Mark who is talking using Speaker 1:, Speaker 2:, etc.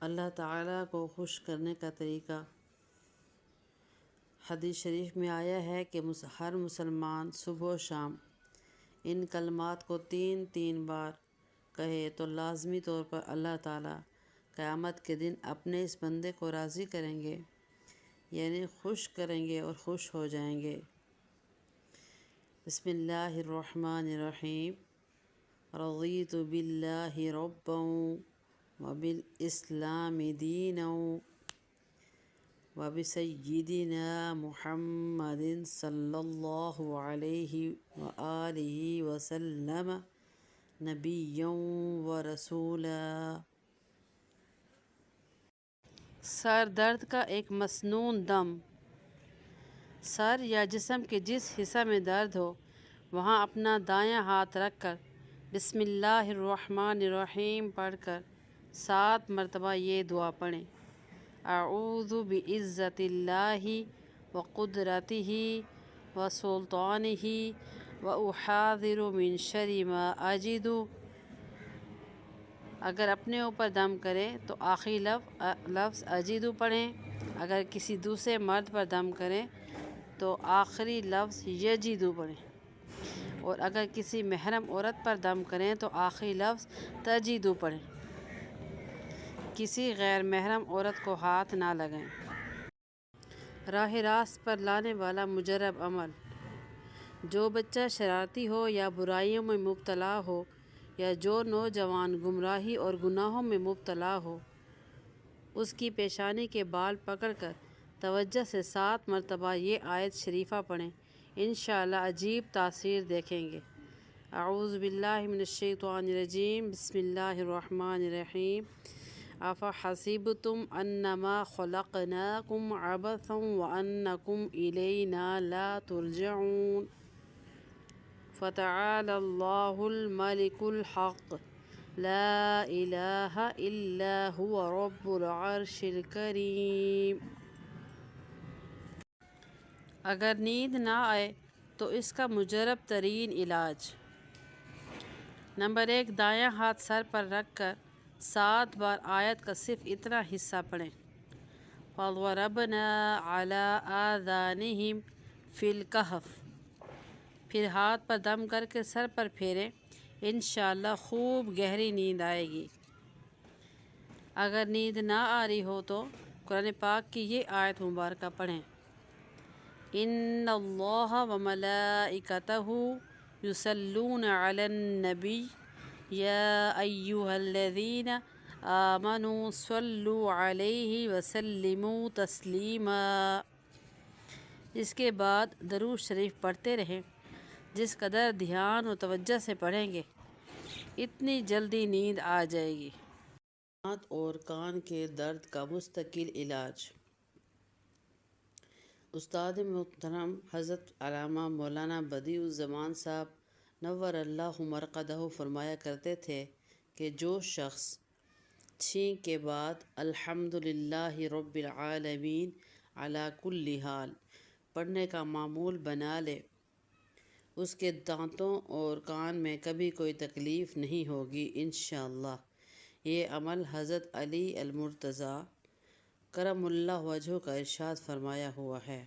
Speaker 1: اللہ تعالیٰ کو خوش کرنے کا طریقہ۔ حدیث شریف میں آیا ہے کہ ہر مسلمان صبح و شام ان کلمات کو 3 بار کہے تو لازمی طور پر اللہ تعالیٰ قیامت کے دن اپنے اس بندے کو راضی کریں گے، یعنی خوش کریں گے اور خوش ہو جائیں گے۔ بسم اللہ الرحمن الرحیم۔ رضیت باللہ ربا وبالاسلام دینا وبسیدنا محمد صلی اللہ علیہ وآلہ وسلم نبیا ورسولا۔ سر درد کا ایک مسنون دم۔ سر یا جسم کے جس حصہ میں درد ہو وہاں اپنا دایاں ہاتھ رکھ کر بسم اللہ الرحمن الرحیم پڑھ کر 7 مرتبہ یہ دعا پڑھیں: اعوذ بعزت اللہ وقدرتہ وسلطانہ واحاذر من شر ما اجد۔ اگر اپنے اوپر دم کرے تو آخری لفظ اجدو پڑھیں، اگر کسی دوسرے مرد پر دم کریں تو آخری لفظ یجدو پڑھیں، اور اگر کسی محرم عورت پر دم کریں تو آخری لفظ تجدو پڑھیں۔ کسی غیر محرم عورت کو ہاتھ نہ لگائیں۔ راہ راست پر لانے والا مجرب عمل۔ جو بچہ شرارتی ہو یا برائیوں میں مبتلا ہو، یا جو نوجوان گمراہی اور گناہوں میں مبتلا ہو، اس کی پیشانی کے بال پکڑ کر توجہ سے 7 مرتبہ یہ آیت شریفہ پڑھیں، انشاءاللہ عجیب تاثیر دیکھیں گے۔ اعوذ باللہ من الشیطان الرجیم، بسم اللہ الرحمن الرحیم۔ افحسبتم انما خلقناکم عبثا وانکم الینا لا ترجعون۔ فتعالی اللہ الملک الحق، لا الہ الا هو رب العرش الکریم۔ اگر نیند نہ آئے تو اس کا مجرب ترین علاج: نمبر 1، دایاں ہاتھ سر پر رکھ کر 7 بار آیت کا صرف اتنا حصہ پڑھیں: فَضَرَبْنَا عَلَىٰ آذَانِهِمْ فِي الْكَهْفِ۔ پھر ہاتھ پر دم کر کے سر پر پھیریں، انشاءاللہ خوب گہری نیند آئے گی۔ اگر نیند نہ آ رہی ہو تو قرآن پاک کی یہ آیت مبارکہ پڑھیں: ان اللہ وملائکتہ یصلون علی النبی یا ایھا الذین آمنوا صلوا علیہ وسلموا تسلیما۔ اس کے بعد درود شریف پڑھتے رہیں۔ جس قدر دھیان و توجہ سے پڑھیں گے اتنی جلدی نیند آ جائے گی۔ دانت اور کان کے درد کا مستقل علاج۔ استاد محترم حضرت علامہ مولانا بدیع الزمان صاحب نور اللہ مرقدہ فرمایا کرتے تھے کہ جو شخص چھینک کے بعد الحمدللہ رب العالمین علی کل حال پڑھنے کا معمول بنا لے، اس کے دانتوں اور کان میں کبھی کوئی تکلیف نہیں ہوگی انشاءاللہ۔ یہ عمل حضرت علی المرتضیٰ کرم اللہ وجہہ کا ارشاد فرمایا ہوا ہے۔